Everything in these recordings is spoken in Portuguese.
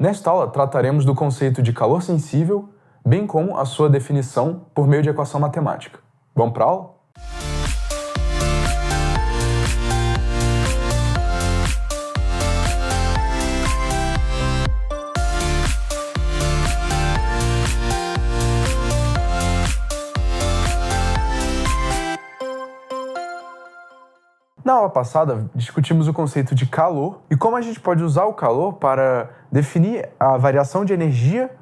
Nesta aula, trataremos do conceito de calor sensível, bem como a sua definição por meio de equação matemática. Vamos para a aula? Na aula passada, discutimos o conceito de calor e como a gente pode usar o calor para definir a variação de energia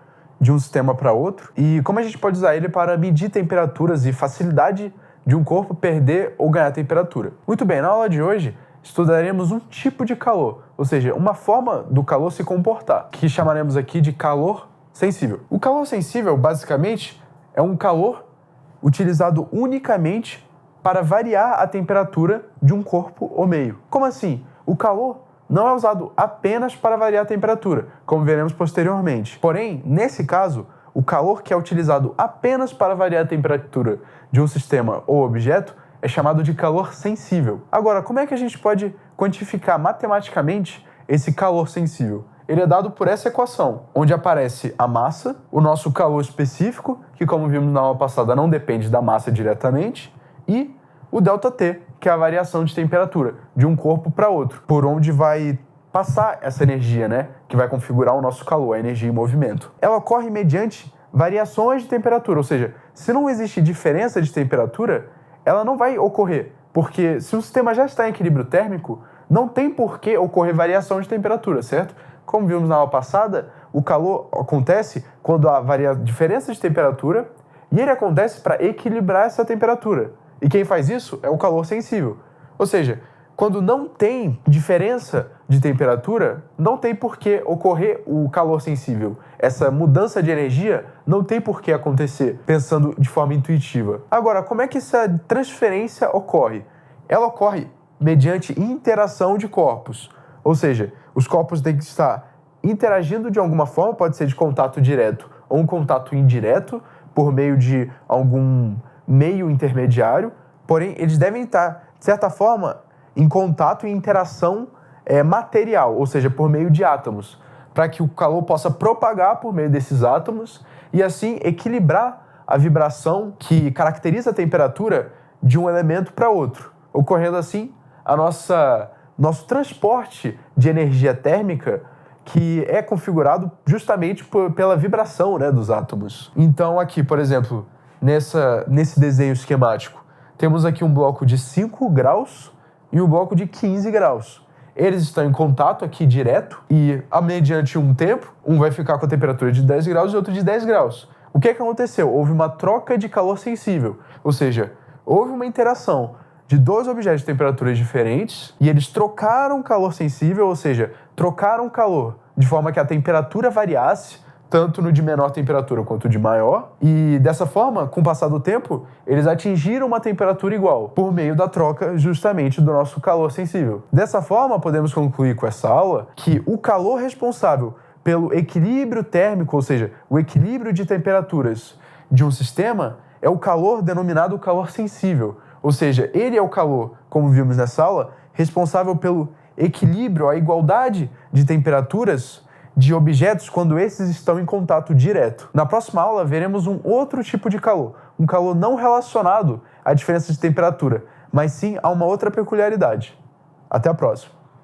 de um sistema para outro e como a gente pode usar ele para medir temperaturas e facilidade de um corpo perder ou ganhar temperatura. Muito bem, na aula de hoje estudaremos um tipo de calor, ou seja, uma forma do calor se comportar, que chamaremos aqui de calor sensível. O calor sensível, basicamente, é um calor utilizado unicamente para variar a temperatura de um corpo ou meio. Como assim? O calor não é usado apenas para variar a temperatura, como veremos posteriormente. Porém, nesse caso, o calor que é utilizado apenas para variar a temperatura de um sistema ou objeto é chamado de calor sensível. Agora, como é que a gente pode quantificar matematicamente esse calor sensível? Ele é dado por essa equação, onde aparece a massa, o nosso calor específico, que como vimos na aula passada não depende da massa diretamente, e o ΔT, que é a variação de temperatura de um corpo para outro, por onde vai passar essa energia, que vai configurar o nosso calor, a energia em movimento. Ela ocorre mediante variações de temperatura, ou seja, se não existe diferença de temperatura, ela não vai ocorrer, porque se o sistema já está em equilíbrio térmico, não tem por que ocorrer variação de temperatura, certo? Como vimos na aula passada, o calor acontece quando há diferença de temperatura e ele acontece para equilibrar essa temperatura. E quem faz isso é o calor sensível. Ou seja, quando não tem diferença de temperatura, não tem por que ocorrer o calor sensível. Essa mudança de energia não tem por que acontecer, pensando de forma intuitiva. Agora, como é que essa transferência ocorre? Ela ocorre mediante interação de corpos. Ou seja, os corpos têm que estar interagindo de alguma forma, pode ser de contato direto ou um contato indireto, por meio de algum meio intermediário, porém eles devem estar, de certa forma, em contato e interação material, ou seja, por meio de átomos, para que o calor possa propagar por meio desses átomos e assim equilibrar a vibração que caracteriza a temperatura de um elemento para outro, ocorrendo assim nosso transporte de energia térmica, que é configurado justamente pela vibração dos átomos. Então aqui, por exemplo, nesse desenho esquemático, temos aqui um bloco de 5 graus e um bloco de 15 graus. Eles estão em contato aqui direto e, mediante um tempo, um vai ficar com a temperatura de 10 graus e outro de 10 graus. O que aconteceu? Houve uma troca de calor sensível, ou seja, houve uma interação de dois objetos de temperaturas diferentes e eles trocaram calor sensível, ou seja, trocaram calor de forma que a temperatura variasse, tanto no de menor temperatura quanto de maior, e dessa forma, com o passar do tempo, eles atingiram uma temperatura igual, por meio da troca justamente do nosso calor sensível. Dessa forma, podemos concluir com essa aula que o calor responsável pelo equilíbrio térmico, ou seja, o equilíbrio de temperaturas de um sistema, é o calor denominado calor sensível, ou seja, ele é o calor, como vimos nessa aula, responsável pelo equilíbrio, a igualdade de temperaturas de objetos quando esses estão em contato direto. Na próxima aula, veremos um outro tipo de calor, um calor não relacionado à diferença de temperatura, mas sim a uma outra peculiaridade. Até a próxima!